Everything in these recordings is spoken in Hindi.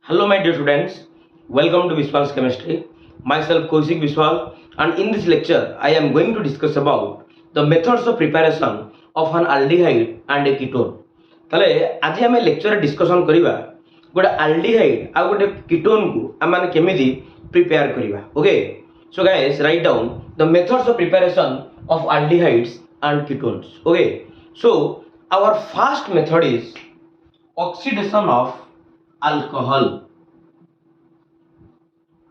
Hello, my dear students. Welcome to Vishwal's Chemistry. Myself Kaushik Vishwal, and in this lecture, I am going to discuss about the methods of preparation of an aldehyde and a ketone. तले आज आम लेक्चर डिस्कसन करवा गोटे aldehyde आ गोटे ketone को आम माने केमिति प्रिपेयर करवा. Okay, so guys, write down the methods of preparation of aldehydes and ketones. Okay, so our first method is oxidation of alcohol.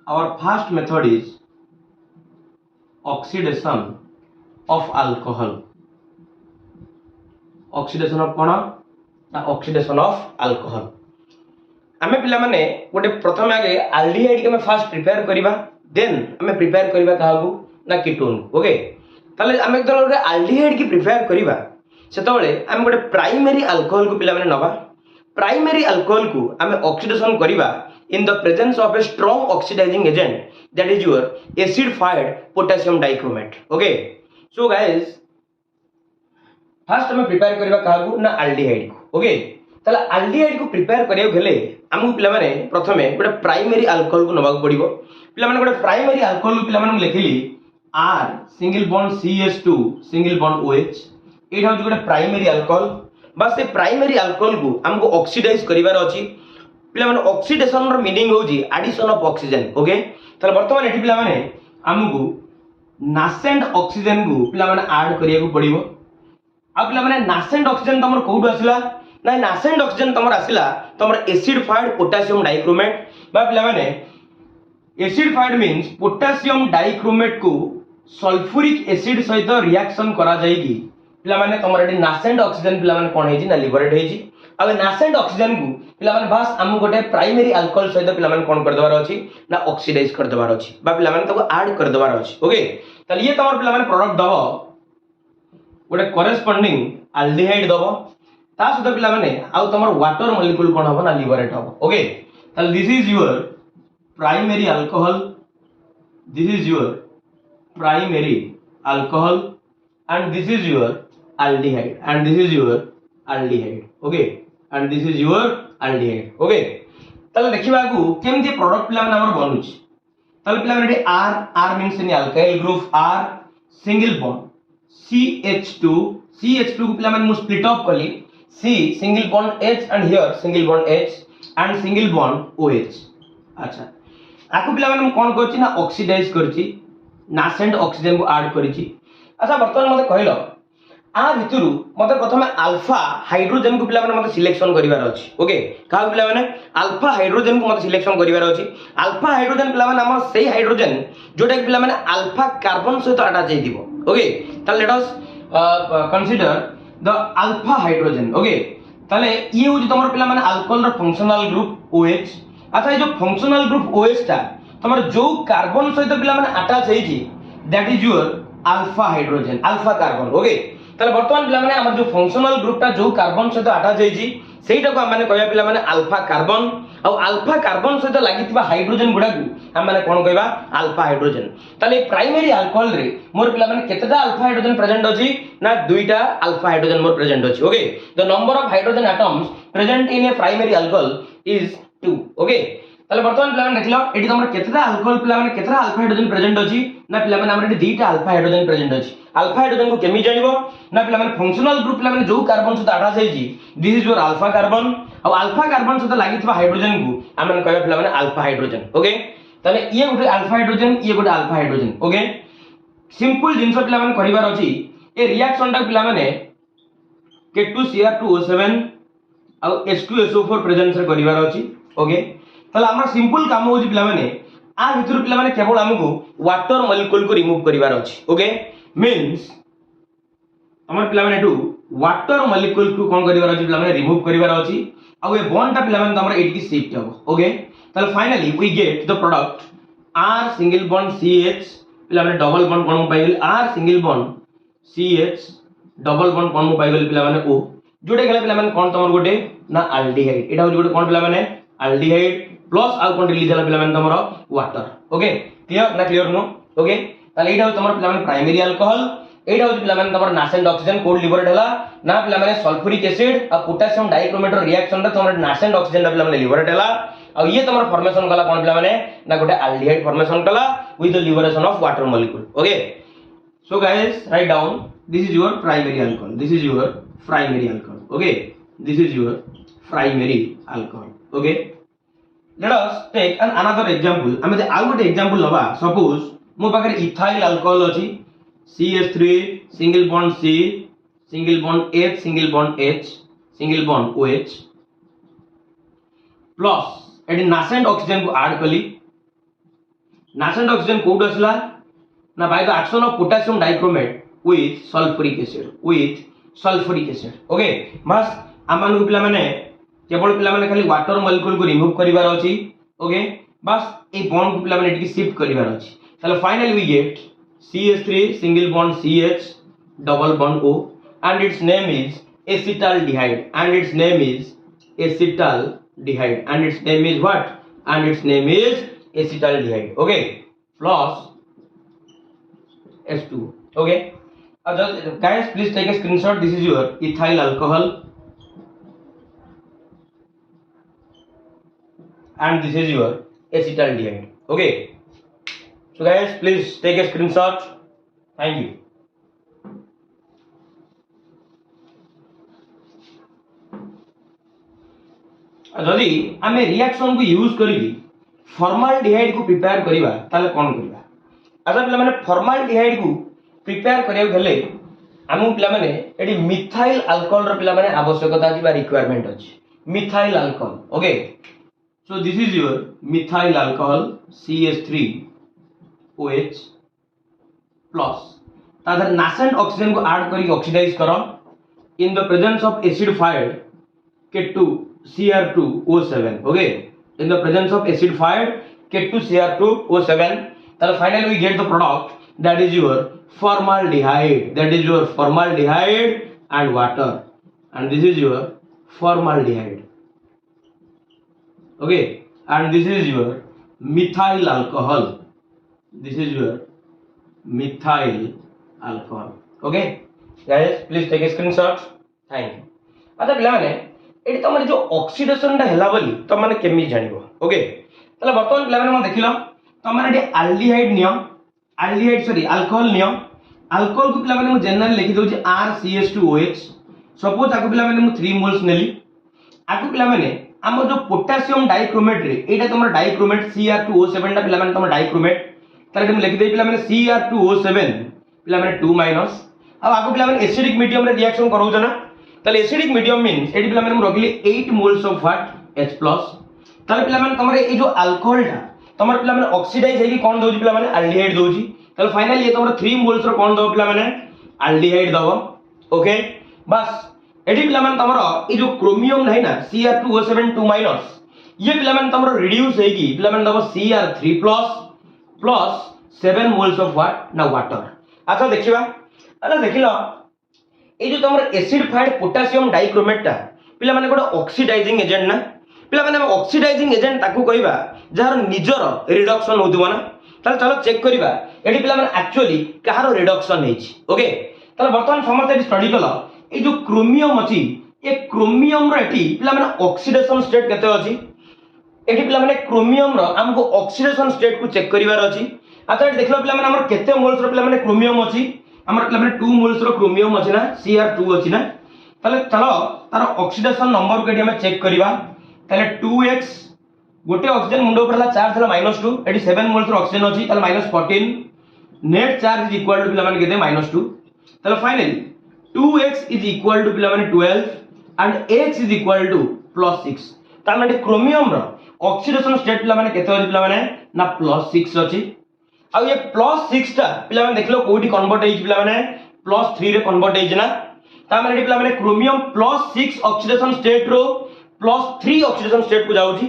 Our first method is oxidation of alcohol. Oxidation of कौन? Oxidation of alcohol. आमे पिला माने गोटे प्रथम आगे aldehyde के फर्स्ट प्रिपेयर करिबा, देन आमे प्रिपेयर करिबा काहाकू ना कीटोन. ओके, ताले आमे जब गोटे aldehyde की प्रिपेयर करिबा सेतबेले आमे गोटे प्राइमरी अल्कोहल को पिला माने नबा. प्राइमरी अल्कोहल को आमे ऑक्सीडेशन करिबा in the presence of a strong oxidizing agent, that is your acid-fired potassium dichromate. Okay, so guys, first हमें प्रिपेयर करबा काहाकू ना aldehyde को. ओके, ताला aldehyde को प्रिपेयर करियो गेले हमहु पिला माने प्रथमे गोटे प्राइमरी अल्कोहल को नबाक पड़िबो. पिला माने गोटे प्राइमरी अल्कोहल को पिला माने लिखिली R single bond CH2 single bond OH. एटा हो गोटे प्राइमरी अल्कोहल. बस से प्राइमरी अल्कोहल को हमको ऑक्सीडाइज करिवार अछि. पिला माने ऑक्सीडेशन रो मीनिंग होजी एडिशन ऑफ ऑक्सीजन. ओके, तले वर्तमान एठी पिला माने हमको नासेंट ऑक्सीजन को पिला माने ऐड करिया को पड़िबो. आ पिला माने नासेंट ऑक्सीजन तमर कोउड आसिला ना? नासेंट ऑक्सीजन तमर आसिला तमर एसिड फाइड पोटेशियम डाइक्रोमेट. बा पिला माने acid FIDE means potassium dichromate को सल्फ्यूरिक एसिड सहित रिएक्शन करा जाईगी. पिला माने तमर एठी नासेंट ऑक्सीजन पिला माने कोन हेजी ना लिबरेट हेजी. अब नासेंट ऑक्सीजन को पिला माने बस हम गोटे प्राइमरी अल्कोहल सहित पिला माने कोन कर देबार अछि ना ऑक्सीडाइज कर देबार अछि बा पिला माने तको ऐड कर देबार अछि. ओके, तले ये तमर पिला माने प्रोडक्ट दबो गोटे करेस्पोंडिंग अल्डिहाइड दबो. ता सहित पिला माने आ तमर वाटर मॉलिक्यूल कोन हबो ना लिबरेट हबो. ओके, तले this is your primary alcohol, this is your primary alcohol and this is your aldehyde and this is your aldehyde. Okay, and this is your aldehyde. Okay, तले देखिबा को केमती प्रोडक्ट पिला माने हमर बनुछि. तले पिला माने R means in alkyl group R single bond CH2 को पिला माने मु स्प्लिट अप कली C single bond H and here single bond H and single bond OH. अच्छा, आको पिला माने मु कोन करछि ना ऑक्सीडाइज करछि, नासेंट ऑक्सीजन को ऐड करछि. अच्छा, वर्तमान मते कहलो आ भितरु मते प्रथमे अल्फा हाइड्रोजन को पिला माने मते सिलेक्शन करिवार अछि. ओके, का पिला माने अल्फा हाइड्रोजन को मते सिलेक्शन करिवार अछि. अल्फा हाइड्रोजन पिला माने हमर सेही हाइड्रोजन जोटा कि पिला माने अल्फा कार्बन सहित अटैच हेतिबो. ओके, त let us consider the alpha hydrogen. Okay, तले ये हो जे तमर पिला माने अल्कोहल रो फंक्शनल ग्रुप OH. अच्छा, ये जो फंक्शनल ग्रुप OH ता तमर जो कार्बन सहित पिला माने अटैच हेछि that is your alpha hydrogen, alpha carbon. Okay, तले वर्तमान पिला माने हमर जो फंक्शनल ग्रुप ता जो कार्बन सहित अटैच हेछि सेटा को हम माने कहया पिला माने अल्फा कार्बन. आ अल्फा कार्बन सहित लागितबा हाइड्रोजन गुडा को हम माने कोन कहबा अल्फा हाइड्रोजन. तले प्राइमरी अल्कोहल रे मोर पिला माने केतेटा अल्फा हाइड्रोजन प्रेजेंट अछि ना दुईटा अल्फा हाइड्रोजन मोर प्रेजेंट अछि. Okay, the number of hydrogen atoms present in A primary alcohol is 2. Okay, ताले वर्तमान पिला माने देखलो एठी तमर केतेटा अल्कोहल पिला माने केतेटा अल्फा हाइड्रोजन प्रेजेंट अछि ना पिला माने हमर एठी दुईटा अल्फा हाइड्रोजन प्रेजेंट अछि. अल्फा हाइड्रोजन को केमि जानिबो ना पिला माने फंक्शनल ग्रुप पिला माने जो कार्बन सहित अटैच हेछि this is your alpha carbon. और अल्फा कार्बन सहित लागितबा हाइड्रोजन को हम माने कहबा पिला माने अल्फा हाइड्रोजन. ओके, ताले ये गोटे अल्फा हाइड्रोजन, ये गोटे अल्फा हाइड्रोजन. ओके, सिंपल जिंस पिला माने करिवार अछि. ए रिएक्शन टा पिला माने K2Cr2O7 और H2SO4 प्रेजेंस रे करिवार अछि. ओके, ताले हमरा सिंपल काम होछि पिला माने आ भितर पिला माने केवल हमको वाटर मॉलिक्यूल को रिमूव करिवार अछि. ओके, मींस हमर पिला माने टू वाटर मॉलिक्यूल को कोन करिवार अछि पिला माने रिमूव करिवार अछि. आ ए बॉन्ड ता पिला माने हमरा एठी शिफ्ट हबो. ओके, ताले finally we get the product R single bond CH पिला माने डबल बॉन्ड कोन पाइल R single bond CH double bond कोन पाइल पिला माने O जोटे गेला पिला माने कोन तमर गोटे ना अल्डिहाइड. एटा हो गोटे कोन पिला माने अल्डिहाइड प्लस आ कोन रिलीज होला पिला माने तमर वाटर. ओके, क्लियर ना क्लियर नो? ओके, ताले एटा हो तमर पिला माने प्राइमरी अल्कोहल. एटा हो पिला माने तमर नासेंट ऑक्सीजन कोड लिबरेट होला ना पिला माने सल्फ्यूरिक एसिड आ पोटेशियम डाइक्रोमेट रिएक्शन रे तमर नासेंट ऑक्सीजन पिला माने लिबरेट होला. आ ये तुम फॉर्मेशन कला कौन पे ना गोटे एल्डिहाइड फॉर्मेशन कला with the liberation of water molecule okay so guys write down this is your primary alcohol this is your primary alcohol okay this is your primary alcohol okay let us take an another example हम आ गोटे एग्जांपल लबा सपोज मो पाखरे इथाइल अल्कोहल अछि CH3 single bond C single bond H single bond H single bond OH plus eighty nascent oxygen को ऐड कली नासेंट ऑक्सीजन कोड असला ना by the action of potassium dichromate with sulphuric acid okay बस आमान को पिला माने केवल पिला माने खाली वाटर मॉलिक्यूल को रिमूव करिवार अछि ओके बस ए बॉन्ड को पिला माने एटी शिफ्ट करिवार अछि ताले finally we get CH3 single bond CH double bond O and its name is acetaldehyde and its name is acetaldehyde and its name is what and its name is acetaldehyde okay plus H2 okay just guys please take a screenshot this is your ethyl alcohol and this is your acetaldehyde okay so guys please take a screenshot thank you जदि आमे रिएक्शन को यूज करी फॉर्माल्डिहाइड को प्रिपेयर करिवा ताले कोन करिवा अच्छा पिला माने फॉर्माल्डिहाइड को प्रिपेयर करिया गेले हमु पिला माने एडी मिथाइल अल्कोहल रो पिला माने आवश्यकता अछि बा रिक्वायरमेंट अछि methyl alcohol okay so this is your methyl alcohol CH3 OH plus Tadar nascent oxygen को ऐड करी ऑक्सीडाइज करो in the presence of acidified K2Cr2O7 okay in the presence of acidified K2Cr2O7 then finally we get the product that is your formaldehyde and water and this is your formaldehyde okay and this is your methyl alcohol this is your methyl alcohol okay guys please take a screenshot thank you अच्छा पिला माने एटी तमरे जो ऑक्सीडेशन ता हैला बोली त माने केमी जानिबो ओके तले वर्तमान पिला माने म देखिलो तमरे एटी अल्कोहल नियम अल्कोहल को पिला माने म जनरल लिखि दउ छी RCH2OH सपोज आको पिला माने म 3 मोल्स नेली आको पिला माने हम जो पोटेशियम डाइक्रोमेट रे एटा तमरे डाइक्रोमेट Cr2O7 ता पिला माने तमरे डाइक्रोमेट तले हम लिखि दे पिला माने Cr2O7 पिला माने 2 माइनस अब आको पिला माने एसिडिक मीडियम रे रिएक्शन करौ जना ताले एसिडिक मीडियम मींस एडी पिला माने हम रखली 8 moles of what H plus ताले पिला माने तमरे ए जो अल्कोहल ता तमरे पिला माने ऑक्सीडाइज हेकी कोन दोजी पिला माने एल्डिहाइड दोजी ताले फाइनली ये तमरे 3 मोल्स रो कोन दो पिला माने एल्डिहाइड दबो ओके बस एडी पिला माने तमरो ए जो क्रोमियम नाही ना Cr2O7 2 माइनस ये पिला माने तमरो रिड्यूस हेकी पिला माने दबो Cr3 plus 7 moles of what ना वाटर अच्छा देखिबा अरे देखिलो ए जो तमर एसिडिफाइड पोटेशियम डाइक्रोमेट ता पिला माने गोटे ऑक्सीडाइजिंग एजेंट ना पिला माने ऑक्सीडाइजिंग एजेंट ताकू कहबा जहार निजर रिडक्शन होतबो ना ताले चलो चेक करबा एडी पिला माने एक्चुअली कहारो रिडक्शन हेछि ओके ताले वर्तमान समस्त स्टडी कलो ए जो क्रोमियम अछि ए क्रोमियम रो एटी पिला माने ऑक्सीडेशन स्टेट केते अछि एटी पिला माने क्रोमियम रो हमको ऑक्सीडेशन स्टेट को चेक करिवार अछि अच्छा एटी देखलो पिला माने हमर केते मोल्स रो पिला माने क्रोमियम अछि हमर पिला माने 2 मोल्स रो क्रोमियम अछि ना Cr2 अछि ना ताले चलो तार ऑक्सीडेशन नंबर को एटी हम चेक करिवा ताले 2x गोटे ऑक्सीजन मुंडो परला चार्ज थला -2 एटी 7 मोल्स रो ऑक्सीजन अछि ताले -14 net charge is equal to पिला माने केते -2 ताले finally 2x is equal to पिला माने 12 and x is equal to +6 तार माने क्रोमियम रो ऑक्सीडेशन स्टेट पिला माने केते अछि पिला माने ना +6 अछि आ ये +6 ता पिला माने देखलो कोडी कन्वर्ट हेइ पिला माने +3 रे कन्वर्ट हेइ ना ता माने पिला माने क्रोमियम +6 ऑक्सीडेशन स्टेट रो +3 ऑक्सीडेशन स्टेट को जाउची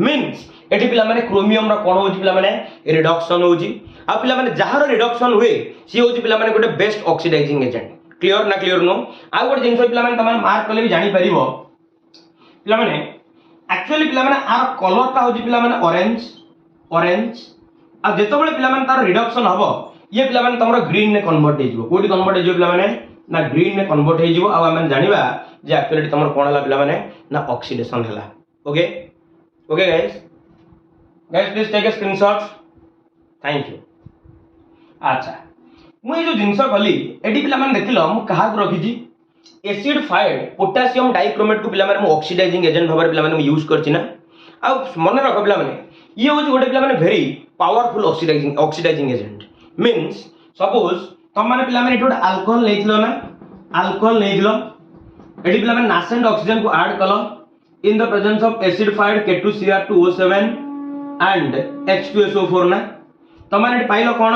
मींस एठी पिला माने क्रोमियम रो कोन होची पिला माने रिडक्शन होची आ पिला माने जहार रिडक्शन हुए सी होची पिला माने गोटे बेस्ट ऑक्सीडाइजिंग एजेंट क्लियर ना क्लियर नो आ गोटे जिंस पिला माने तमाने मार्क करले भी जानि परिबो पिला माने एक्चुअली पिला माने आर कलर ता होची पिला माने ऑरेंज आ जेतबेले पिला माने तार रिडक्शन हबो ये पिला माने तमरो ग्रीन ने कन्वर्ट हे जिवो कोडी कन्वर्ट हे जिवो पिला माने ना ग्रीन ने कन्वर्ट हे जिवो आ हम जानिबा जे एक्चुअली तमरो कोन हला पिला माने ना ऑक्सीडेशन हला okay okay guys guys please take a screenshot. Thank you. अच्छा मुझे जो जिनस कली एटी पिला माने देखिलो मु कहा को रखी एसिडिफाइड पोटासियम डाइक्रोमेट को पिला माने मु ऑक्सीडाइजिंग एजेंट भाबरे पिला माने यूज करछि ना। आ मन रख पिला माने ये होची गोटे पिला माने very powerful oxidising agent means suppose तुम माने पिला माने एटोड अल्कोहल लेथिलो ना अल्कोहल लेथिलो एटी पिला माने नासेंट ऑक्सीजन को ऐड कलो in the presence of acidified K2Cr2O7 and H2SO4 ना तुम माने पाइलो कोन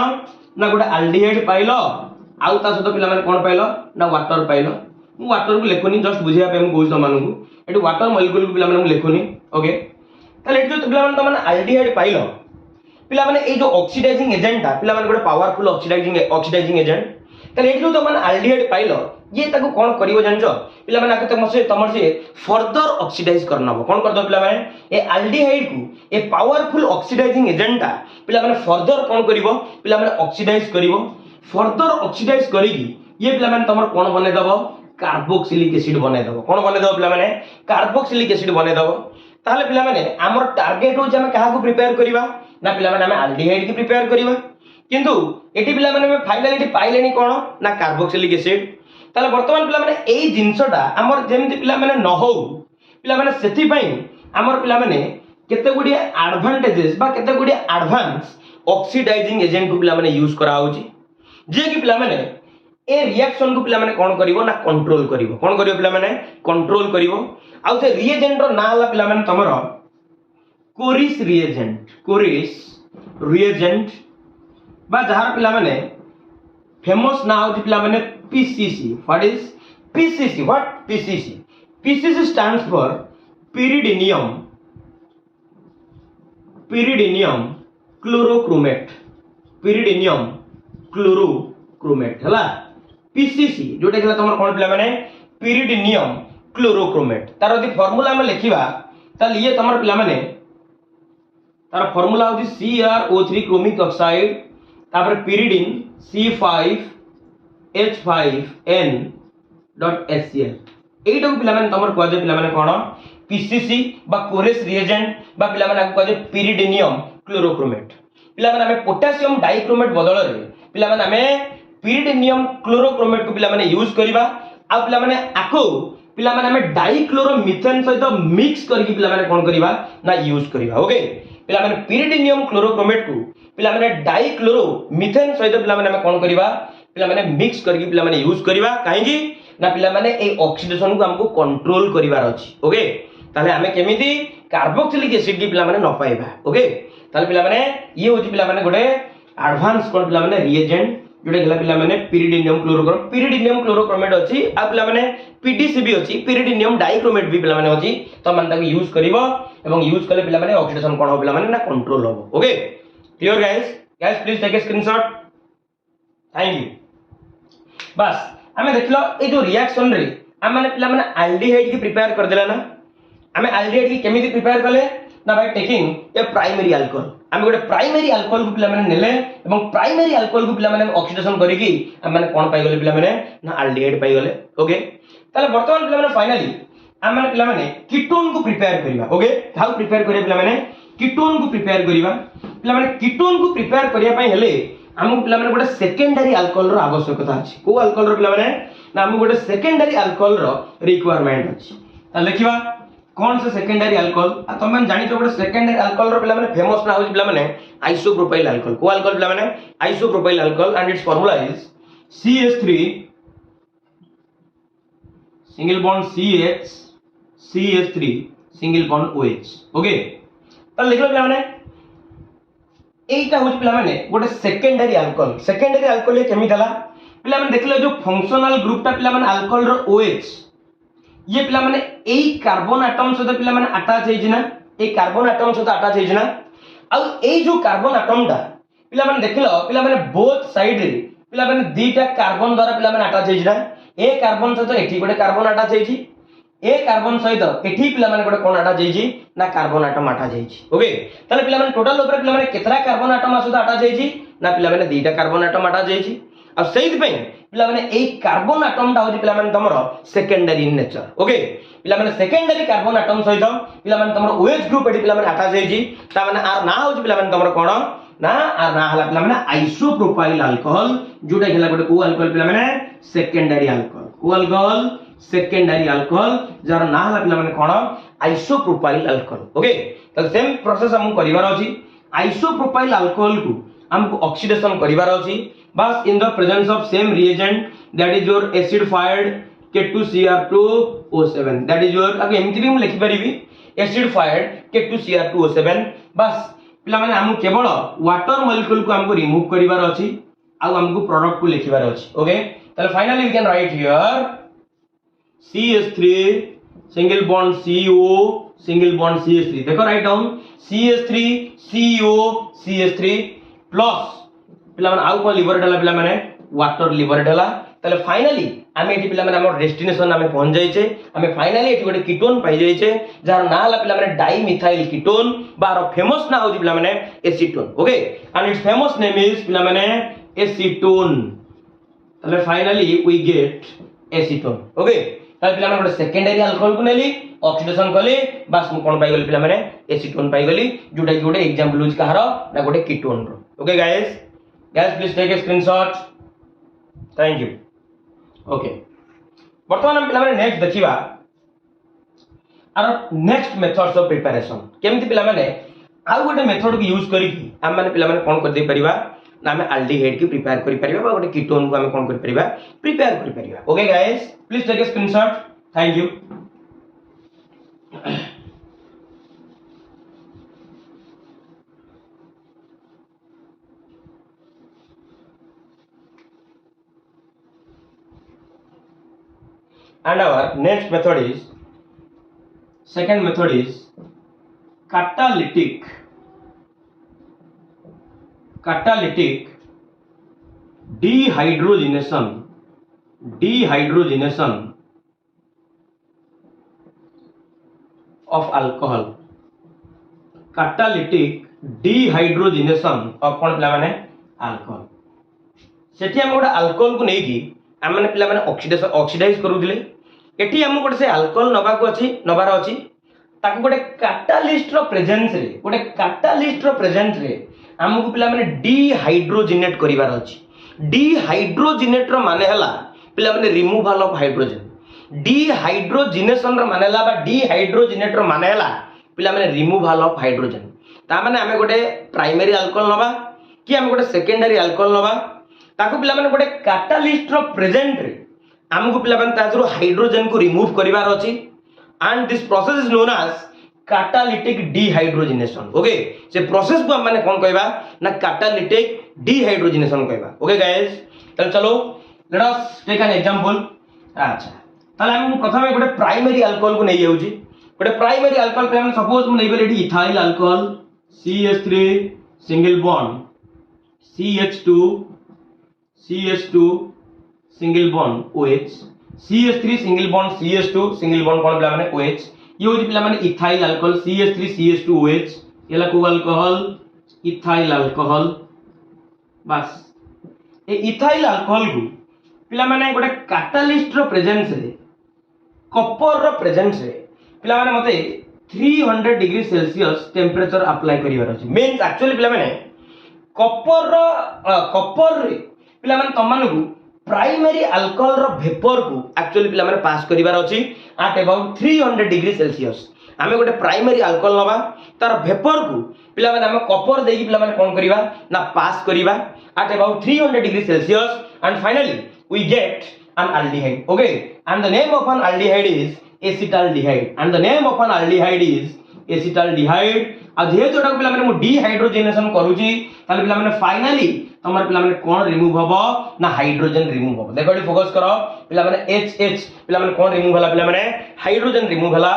ना गोटे अल्डिहाइड पाइलो आउ ता सहित पिला माने कोन पाइलो ना वाटर पाइलो। मु वाटर को लेखोनी जस्ट बुझिया पे मु कहू तमन को एटी वाटर मॉलिक्यूल को पिला माने मु लेखोनी ओके। ताले एटी जो पिला माने तमन अल्डिहाइड पाइलो पिला माने ए जो ऑक्सीडाइजिंग एजेंट था पिला माने गोटे पावरफुल ऑक्सीडाइजिंग एजेंट ताले एटी जो तमन अल्डिहाइड पाइलो ये ताको कोन करिवो जानजो पिला माने आके तमर से फर्दर ऑक्सीडाइज करनबो कोन कर दो पिला माने ए अल्डिहाइड को ए पावरफुल ऑक्सीडाइजिंग एजेंट ता पिला माने फर्दर कोन करिवो पिला माने ऑक्सीडाइज करिवो फर्दर ऑक्सीडाइज करिगी ये पिला माने तमर कोन बने दबो कार्बोक्सिलिक एसिड बने दबो कोन बने दबो पिला माने कार्बोक्सिलिक एसिड बने दबो। ताले पिला माने हमर टारगेट हो जे हम कहा को प्रिपेयर करिवा ना पिला माने हम अल्डिहाइड की प्रिपेयर करिवा किंतु एटी पिला माने फाइनली पाइलेनी कोन ना कार्बोक्सिलिक एसिड। ताले वर्तमान पिला माने एई जिंसटा हमर जेमति पिला माने न हो पिला माने सेथि पई हमर पिला माने केते गुडी एडवांटेजेस बा केते गुडी एडवांस ऑक्सीडाइजिंग एजेंट को पिला माने यूज करा होची जे कि पिला माने ए रिएक्शन को पिला माने कोन करिवो ना कंट्रोल करिवो कोन करिवो पिला माने कंट्रोल करिवो। आउ से रिएजेंट रो ना हला पिला माने तमरो कोरिस रिएजेंट बा जहार पिला माने फेमस ना होची पिला माने PCC। What is PCC? What PCC? PCC stands for pyridinium chlorochromate हला PCC जोटा कि तमर कोन पिला माने pyridinium chlorochromate तार यदि फार्मूला में लिखिबा ताल ये तमर पिला माने तार फार्मूला होची CrO3 chromic oxide तापर pyridine C5H5N.HCl एइटा को पिला माने तमर को जे पिला माने कोन PCC बा कोरेस रिएजेंट बा पिला माने को जे pyridinium chlorochromate पिला माने हमें पोटेशियम डाइक्रोमेट बदल रे पिला माने हमें pyridinium chlorochromate को पिला माने यूज करबा आ पिला माने आको पिला माने हमें डाइक्लोरोमीथेन सहित मिक्स करके पिला माने कोन करबा ना यूज करबा ओके। पिला माने pyridinium chlorochromate को पिला माने डाइक्लोरोमीथेन सहित पिला माने हमें कोन करबा पिला माने मिक्स करके पिला माने यूज करबा काहेकि ना पिला माने ए ऑक्सीडेशन को हमको कंट्रोल करिवार अछि ओके। ताले हमें केमिति कार्बोक्सिलिक एसिड की पिला माने न पाइबा ओके। ताले पिला माने ये होची पिला माने गोटे एडवांस कोन पिला माने रिएजेंट जोटे गला पिला माने pyridinium chlorochromate अछि आ पिला माने PDC भी अछि pyridinium डाइक्रोमेट भी पिला माने अछि तो मन ताको यूज करिवो एवं यूज करले पिला माने ऑक्सीडेशन कोन हो पिला माने ना कंट्रोल हो okay. Clear guys please take a screenshot. Thank you. बस हमें देखलो ए जो रिएक्शन रे हम माने पिला माने अल्डिहाइड की प्रिपेयर कर देला ना हमें अल्डिहाइड की केमिति प्रिपेयर करले ना by taking a primary alcohol हम गोटे प्राइमरी अल्कोहल को पिला माने नेले एवं प्राइमरी अल्कोहल को पिला माने ऑक्सीडेशन करिकि हम माने कोन पाई गले पिला माने ना अल्डिहाइड पाई गले ओके। ताले वर्तमान पिला माने फाइनली हम माने पिला माने कीटोन को प्रिपेयर करिवा ओके। हाउ प्रिपेयर करिया पिला माने कीटोन को प्रिपेयर करिवा पिला माने कीटोन को प्रिपेयर करिया पई हेले हमको पिला माने गोटे सेकेंडरी अल्कोहल रो आवश्यकता अछि को अल्कोहल रो पिला माने ना हमको गोटे सेकेंडरी अल्कोहल रो रिक्वायरमेंट अछि। त लिखिबा कौन से सेकेंडरी अल्कोहल आ तुम जानि तो गोटे सेकेंडरी अल्कोहल रो पिला माने फेमस ना होछि पिला माने आइसोप्रोपाइल अल्कोहल को अल्कोहल पिला माने isopropyl alcohol and it's formula is CH3 single bond CH CH3 single bond OH okay. त लिखलो पिला माने एटा होछि पिला माने गोटे सेकेंडरी अल्कोहल केमि थला पिला माने देखले जो फंक्शनल ग्रुपटा पिला माने अल्कोहल रो OH ये पिला माने एई कार्बन एटम सहित पिला माने अटैच हेछि ना ए कार्बन एटम सहित अटैच हेछि ना आ एई जो कार्बन एटम टा पिला माने देखलो पिला माने बोथ साइड रे पिला माने दीटा कार्बन द्वारा पिला माने अटैच हेछि ना ए कार्बन सहित एठी गोटे कार्बन अटैच हेछि ए कार्बन सहित एठी पिला माने गोटे कोन अटैच हेछि ना कार्बन एटम अटैच हेछि ओके। ताले पिला माने टोटल ऊपर पिला माने केतरा कार्बन एटम सहित अटैच हेछि ना पिला माने दीटा कार्बन एटम अटैच हेछि आ सेहि पई पिला माने एई कार्बन एटम टा होची पिला माने तमरो सेकेंडरी इन नेचर ओके पिला माने सेकेंडरी कार्बन एटम सहित पिला माने तमरो OH ग्रुप एटी पिला माने अटैच हेजी ता माने आर ना होची पिला माने तमरो कोन ना आर ना हला पिला माने आइसोप्रोपाइल अल्कोहल जोटा हला गोटे को अल्कोहल पिला माने सेकेंडरी अल्कोहल को अल्कोहल सेकेंडरी अल्कोहल जार ना हला पिला माने कोन आइसोप्रोपाइल अल्कोहल ओके तो सेम प्रोसेस हम करिवार अछि आइसोप्रोपाइल अल्कोहल को हमको ऑक्सीडेशन करिवार अछि बस in the presence of same reagent that is your acid fired K2Cr2O7 that is your अगे एमती भी हम लिखि परिबी एसिड फायर्ड K2Cr2O7 बस पिला माने हम केवल वाटर मॉलिक्यूल को हमको रिमूव करिवार अछि आ हमको प्रोडक्ट को लिखिवार अछि ओके तो finally we can write here CH3 single bond CO single bond CH3 देखो write down CH3 CO CH3 plus पिला माने आउ कोन लिवर ढला पिला माने वाटर लिवर ढला तले फाइनली आमे एठी पिला माने हमर डेस्टिनेशन आमे पहुंच जाई छे आमे फाइनली एठी गोटे कीटोन पाई जाई छे जार ना हला पिला माने डाइमिथाइल कीटोन बार फेमस ना होजी पिला माने acetone okay and its famous name is पिला माने एसीटोन तले finally we get acetone okay तले पिला माने गोटे सेकेंडरी अल्कोहल को नेली ऑक्सीडेशन कले बस मु कोन पाई गली पिला माने एसीटोन पाई गली जोटा कि गोटे एग्जांपल यूज कहार ना गोटे कीटोन रो okay guys please take a screenshot thank you okay वर्तमान हम पिला माने नेक्स्ट देखिबा आर नेक्स्ट मेथड्स ऑफ प्रिपरेशन केमति पिला माने आउ गोटे मेथड को यूज करी हम माने पिला माने कोन कर दे परिबा ना हमें अल्डिहाइड की प्रिपेयर करि परिबा बा गोटे कीटोन को हमें कोन करि परिबा प्रिपेयर करि परिबा okay guys please take a screenshot thank you and our next method is second method is catalytic dehydrogenation of alcohol catalytic dehydrogenation of कोन पिला माने alcohol सेठी हम गोटे अल्कोहल को नेकी हम माने पिला माने ऑक्सीडाइज करूदिले एठी हम गोटे से अल्कोहल नबा को अछि नबार अछि ताको गोटे कैटालिस्ट रो प्रेजेंस रे हमको पिला माने डिहाइड्रोजिनेट करिवार अछि डिहाइड्रोजिनेट रो माने हला पिला माने रिमूवल ऑफ हाइड्रोजन डिहाइड्रोजिनेशन रो माने हला बा डिहाइड्रोजिनेट रो माने हला पिला माने रिमूवल ऑफ हाइड्रोजन ता माने हमें गोटे प्राइमरी अल्कोहल नबा कि हम गोटे सेकेंडरी अल्कोहल नबा ताको पिला माने गोटे कैटालिस्ट रो प्रेजेंट रे हमको पिला माने ताजरो हाइड्रोजन को रिमूव करिवार अछि and this process is known as catalytic dehydrogenation okay से प्रोसेस को हम माने कोन कहबा ना कैटालिटिक डिहाइड्रोजिनेशन कहबा ओके गाइस तल चलो let us take an example अच्छा तले हम प्रथमे गोटे प्राइमरी अल्कोहल को नै जाउची गोटे प्राइमरी अल्कोहल पे हम सपोज हम नै गेले एठी ethyl alcohol CH3 single bond CH2 single bond OH CH3 single bond CH2 single bond कोन पिला माने OH ये होची पिला माने ethyl alcohol CH3 CH2 OH एला को अल्कोहल इथाइल अल्कोहल बस ए इथाइल अल्कोहल को पिला माने गोटे कैटालिस्ट रो प्रेजेंस रे कॉपर रो प्रेजेंस रे पिला माने मते 300 डिग्री सेल्सियस टेंपरेचर अप्लाई करिवार अछि मींस एक्चुअली पिला माने कॉपर रे पिला माने तमन को प्राइमरी अल्कोहल रो वेपर को एक्चुअली पिला माने पास करिवार अछि एट अबाउट 300 डिग्री सेल्सियस हमें गोटे प्राइमरी अल्कोहल नबा तार वेपर को पिला माने हम कॉपर देकी पिला माने कोन करिवा ना पास करिवा at about 300 degree Celsius and finally we get an aldehyde okay and the name of an aldehyde is acetaldehyde and the name of an aldehyde is acetaldehyde आ जे जोटा पिला माने मु डिहाइड्रोजनेशन करूची ताले पिला माने फाइनली तमर पिला माने कोन रिमूव हबो ना हाइड्रोजन रिमूव हबो देखो एटी फोकस करो पिला माने HH पिला माने कोन रिमूव हला पिला माने हाइड्रोजन रिमूव हला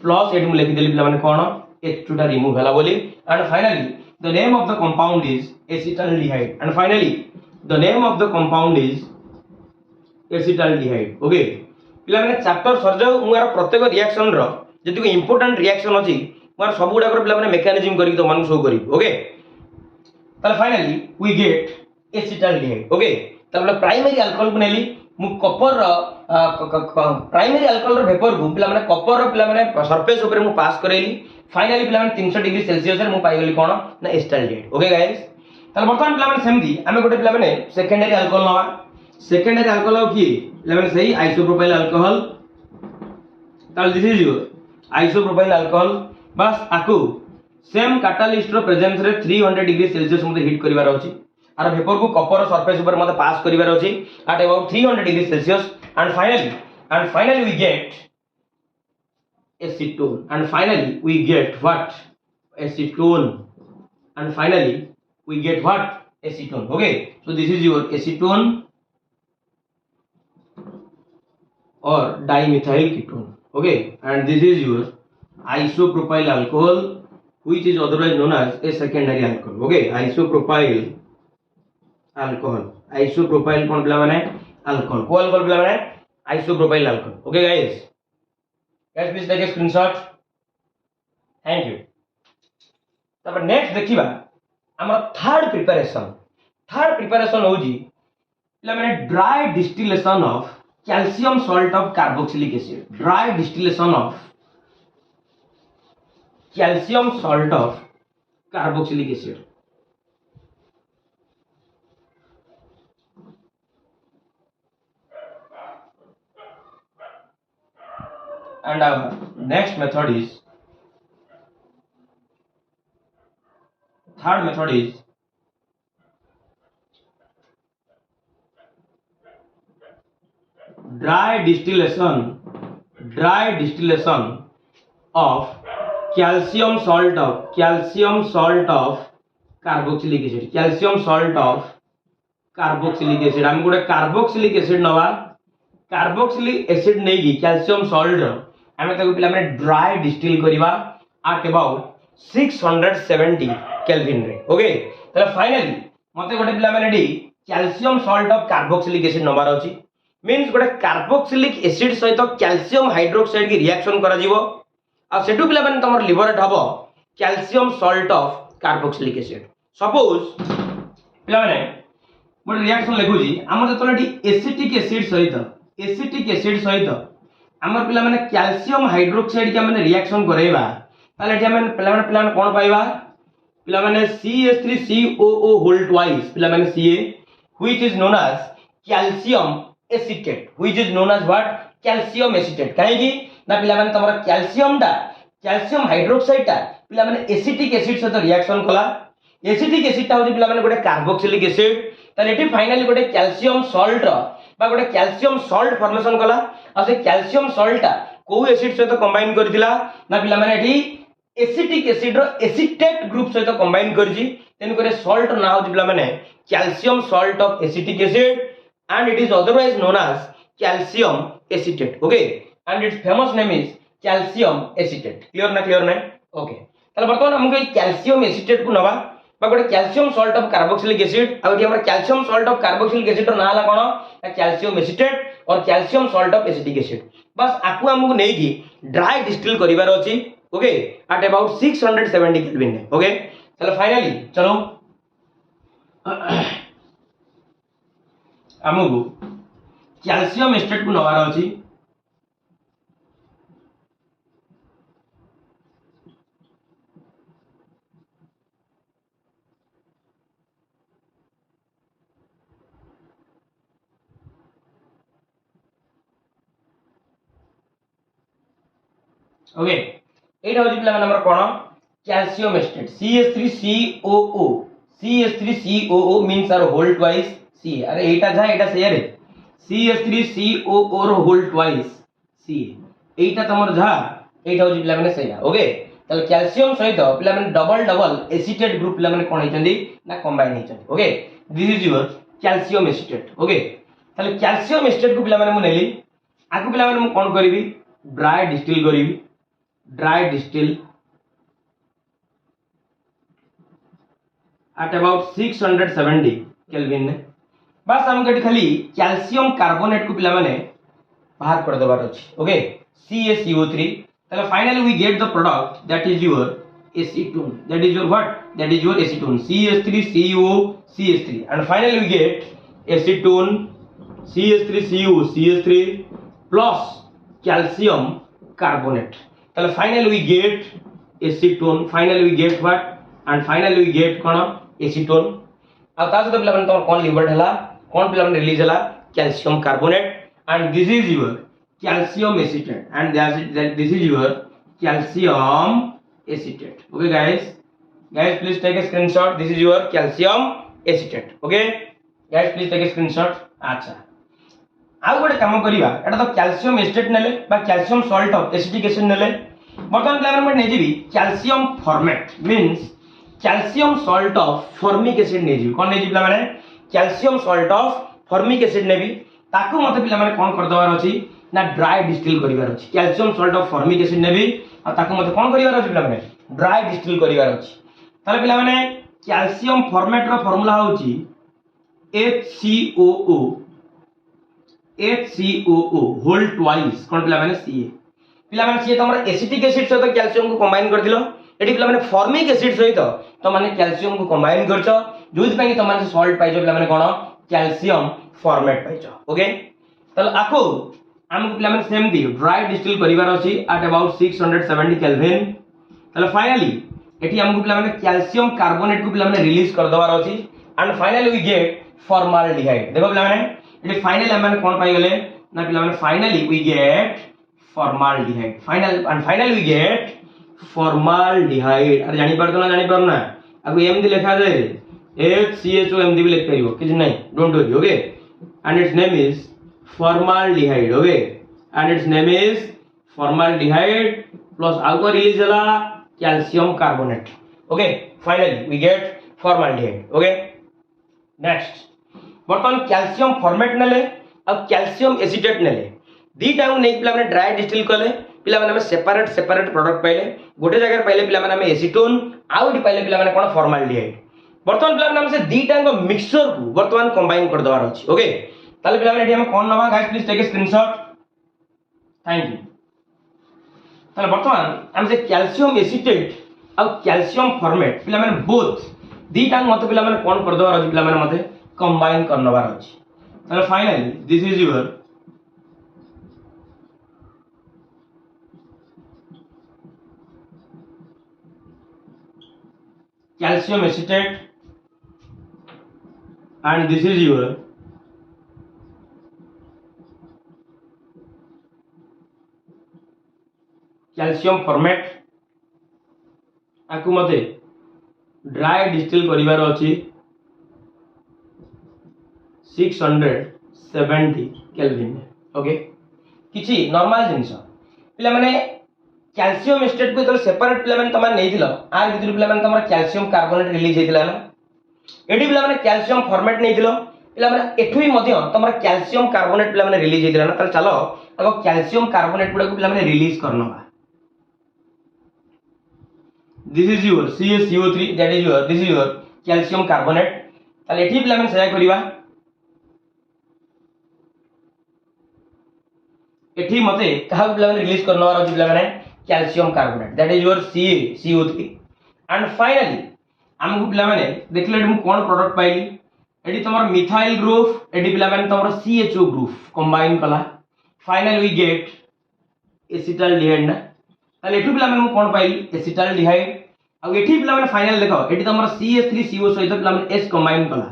प्लस एटी मु लिखि देली पिला माने कोन H2 टा रिमूव हला बोली and finally the name of the compound is acetaldehyde and finally the name of the compound is acetaldehyde okay पिला माने चैप्टर सर जाऊ मुआर प्रत्येक रिएक्शन रो जति को इंपोर्टेंट रिएक्शन अछि मुआर सब गुडा कर पिला माने मेकानिज्म करी तो मानु शो करी ओके ताले finally we get acetaldehyde okay तब प्राइमरी अल्कोहल को नेली मु कपर प्राइमरी अल्कोहल वेपर को पिला माने कपर पिला माने सरफेस ऊपर मु पास करेली फाइनली पिला माने 300 डिग्री सेल्सियस रे मु पाई गेली कोन ना एस्टाल्डिहाइड ओके गाइस तब वर्तमान पिला माने सेमदी आमे गोटे पिला माने सेकेंडरी अल्कोहल नवा सेकेंडरी अल्कोहल की पिला माने सही आइसोप्रोपाइल अल्कोहल तब this is your isopropyl alcohol बस आकु सेम कैटालिस्ट रो प्रेजेंस रे 300 डिग्री सेल्सियस मते हीट करिवार अछि आर वेपर को कपर सरफेस ऊपर मते पास करिवार अछि at about 300 degree Celsius and finally we get acetone and finally we get what acetone and finally we get what acetone okay so this is your acetone or dimethyl ketone okay and this is your isopropyl alcohol which is otherwise known as a secondary alcohol okay isopropyl कौन पिला माने अल्कोहल को अल्कोहल पिला माने isopropyl alcohol okay guys please take a screenshot thank you तब नेक्स्ट देखिबा हमर थर्ड प्रिपरेशन होजी पिला माने dry distillation of calcium salt of carboxylic acid dry distillation of calcium salt of carboxylic acid and our next method is third method is dry distillation of calcium salt of carboxylic acid हम गोटे कार्बोक्सिलिक एसिड नवा कार्बोक्सिलिक एसिड नहीं की कैल्शियम सॉल्ट आमे ताको पिला माने ड्राई डिस्टिल करिवा एट अबाउट 670 केल्विन रे ओके तले फाइनली मते गोटे पिला माने the calcium salt of carboxylic acid number अछि मींस गोटे कार्बोक्सिलिक एसिड सहित कैल्शियम हाइड्रोक्साइड की रिएक्शन करा जीवो आ सेटु पिला माने तमर लिबरेट हबो calcium salt of carboxylic acid suppose पिला माने गोटे रिएक्शन लिखुजी हमर जतले डी एसिटिक एसिड सहित हमर पिला माने कैल्शियम हाइड्रोक्साइड के माने रिएक्शन करेबा ताले जे माने पिला माने कोन पाइबा पिला माने CH3COO होल ट्वाइस पिला माने Ca which is known as calcium what calcium acetate काहे की ना पिला माने तमरा कैल्शियम हाइड्रोक्साइड ता पिला माने एसिटिक एसिड सहित रिएक्शन कला एसिटिक एसिड ता होजी पिला माने गोटे कार्बोक्सिलिक एसिड ताले एठी फाइनली गोटे कैल्शियम सॉल्ट बा गोटे कैल्शियम सॉल्ट फॉर्मेशन कला आ से कैल्शियम सॉल्ट ता को एसिड सहित कंबाइन करथिला ना पिला माने एठी एसिटिक एसिड रो एसिटेट ग्रुप सहित कंबाइन करजी तेन करे सॉल्ट ना होजी पिला माने calcium salt of acetic acid and it is otherwise known as calcium acetate okay and its famous name is calcium acetate clear ना ओके तले बर्तमान हमके कैल्शियम एसिटेट को नवा बा गोटे calcium salt of carboxylic acid आ हमर calcium salt of carboxylic acid रो नाला कोन कैल्शियम एसिटेट और calcium salt of acetic acid बस आकु हमकु नै की ड्राई डिस्टिल करिवार अछि okay at about 670 kelvin okay चलो फाइनली चलो हमकु कैल्शियम एसिटेट को नवार अछि ओके एटा होजी पिला नंबर कोन calcium acetate CH3COO means are whole twice C अरे एटा जा एटा से रे CH3COO रो होल ट्वाइस C एटा तमर जा एटा होजी पिला माने सेया ओके तले कैल्शियम सहित पिला माने डबल एसिटेट ग्रुप पिला माने कोन हिचंदी ना कंबाइन हिचंदी okay this is your calcium acetate okay तले कैल्शियम एसिटेट को पिला माने मु नेली आकु पिला माने मु कोन करबी ड्राई डिस्टिल करबी at about 670 केल्विन बस हमके खाली कैल्शियम कार्बोनेट को पिला माने बाहर कर देबार अछि ओके CaCO3 तले finally we get the product that is your acetone that is your what that is your acetone CH3COCH3 and finally we get acetone CH3Cu CH3 plus calcium carbonate. ताले finally we get acetone, finally we get what, and finally we get cone acetone. अब ता सहित पिला माने तमर कोन लिवर्ड हला, कोन पिला माने रिलीज हला calcium carbonate, and this is your calcium acetate, and this is your calcium acetate. Okay guys please take a screenshot. This is your calcium acetate. Okay guys please take a screenshot. अच्छा आउ गोटे काम करिबा, एटा तो कैल्शियम एस्टेट नेले बा calcium salt of acetic acid नेले। बर्तमान प्लान में नै जेबी calcium formate means calcium salt of formic acid नै जेबी। कोन नै जेबी माने calcium salt of formic acid नेबी, ताकू मते पिला माने कोन कर दवार अछि ना ड्राई डिस्टिल करिवार अछि। Calcium salt of formic acid नेबी आ ताकू मते कोन करिवार अछि पिला माने ड्राई डिस्टिल करिवार अछि। ताले पिला माने कैल्शियम फॉर्मेट रो फार्मूला होछि HCOO होल ट्वाइस कोन पिला माने Ca। पिला माने Ca तमर एसिटिक एसिड सहित कैल्शियम को कंबाइन कर दिलो, एटी पिला माने फॉर्मिक एसिड सहित तो माने कैल्शियम को कंबाइन करछो, जोथि पई त माने सॉल्ट पाइजो पिला माने कोन कैल्शियम फॉर्मेट पाइजो। ओके तले आको हम पिला माने सेम दी ड्राई डिस्टिल करिवार अछि एट अबाउट 670 केल्विन। तले फाइनली एटी हमकु पिला माने कैल्शियम कार्बोनेट को पिला माने रिलीज कर दवार अछि, and finally we get formaldehyde. देखो पिला माने इट फाइनली हम कोन पाई गेले ना पिला माने finally we get formaldehyde. Finally we get formaldehyde. अरे जानि परतो ना जानि पर ना अब एम दी लिखा जाए HCHO एम दी भी लिख परिबो किछ नहीं, don't worry. Okay and its name is formaldehyde. Okay and its name is formaldehyde plus आउको रिलीज हला calcium carbonate. Okay finally we get formaldehyde. Okay next बर्तमान कैल्शियम फॉर्मेट नेले और कैल्शियम एसिटेट नेले, दीटा नै पिला माने ड्राई डिस्टिल करले, पिला माने सेपरेट प्रोडक्ट पाइले, गोटे जगह पाइले पिला माने एसीटोन आउट पाइले पिला माने कोन फॉर्माल्डिहाइड। बर्तमान पिला माने से दीटा को मिक्सचर को बर्तमान कंबाइन कर दवार अछि। ओके ताले पिला माने एठी हम कोन नबा guys please take a screenshot. Thank you. ताले बर्तमान हम से कैल्शियम एसिटेट और कैल्शियम फॉर्मेट पिला माने बोथ दीटा मते पिला माने कोन कर दवार अछि, पिला माने मते कंबाइन करनवार अछि। ताले finally this is your calcium acetate and this is your calcium format। आकु मते ड्राई डिस्टिल करिवार अछि 670 केल्विन। ओके किछि नॉर्मल जिंस पिला माने कैल्शियम एस्टेट को तो सेपरेट पिला माने तमा नै दिलो, आर भितर पिला माने तमरा कैल्शियम कार्बोनेट रिलीज हेतिला ना, एडी पिला माने कैल्शियम फॉर्मेट नै दिलो पिला माने एठुई मध्य तमरा कैल्शियम कार्बोनेट पिला माने रिलीज हेतिला ना। त चलो अगो कैल्शियम कार्बोनेट पुडा को पिला माने रिलीज करनबा। This is your CaCO3 that is your this is your calcium carbonate. ताले एठी पिला माने सया करिवा, एठी मते कहा पिला माने रिलीज करनवार अछि पिला माने calcium carbonate that is your CaCO3। And finally हमकु पिला माने देखले मु कोन प्रोडक्ट पाइली, एठी तमर मिथाइल ग्रुप, एठी पिला माने तमर CHO ग्रुप कंबाइन कला, फाइनली वी गेट एसिटाल्डिहाइड ना। ताले एठी पिला माने मु कोन पाइली एसिटाल्डिहाइड, आ एठी पिला माने फाइनल देखो एठी तमर CH3CO सहित पिला माने S कंबाइन कला।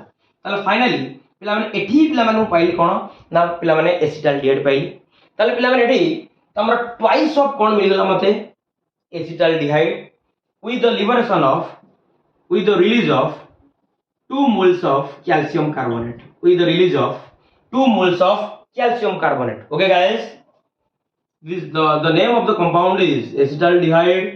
ताले फाइनली पिला माने एठी पिला माने मु पाइली कोन ना पिला माने एसिटाल्डिहाइड पाइली। ताले पिला माने एठी तमरा ट्वाइस ऑफ कोन मिल गला मते acetaldehyde with the liberation of with the release of 2 moles of calcium carbonate, with the release of 2 moles of calcium carbonate. Okay guys, this the name of the compound is acetaldehyde।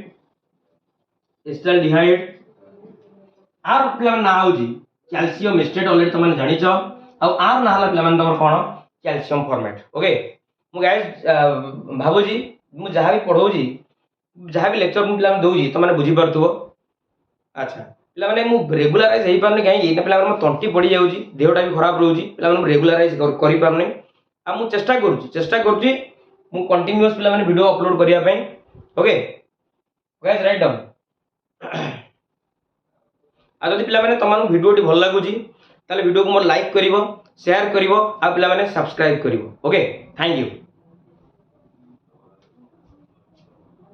आर पिला ना होजी कैल्शियम एस्टेट ऑलरेडी तमने जानि छ, आ आर ना हला पिला मन तमर कोन कैल्शियम फॉर्मेट। ओके मु गाइस भाबोजी मु जहा भी पढौजी जहा भी लेक्चर मु पिला दउजी त माने बुझी परथुबो। अच्छा पिला माने मु रेगुलराइज हेई पारने काई एना पिला माने तंटी पड़ी जाउजी, देहटा भी खराब रहउजी, पिला माने रेगुलराइज करि पारने। आ मु चेष्टा करूची मु कंटीन्यूअस पिला माने वीडियो अपलोड करिया पई। Okay guys write down. आ जदि पिला माने तमानु वीडियो टी भल लागुची ताले वीडियो को मोर लाइक करिवो, शेयर करिवो आ पिला माने सब्सक्राइब करिवो ओके थैंक यू।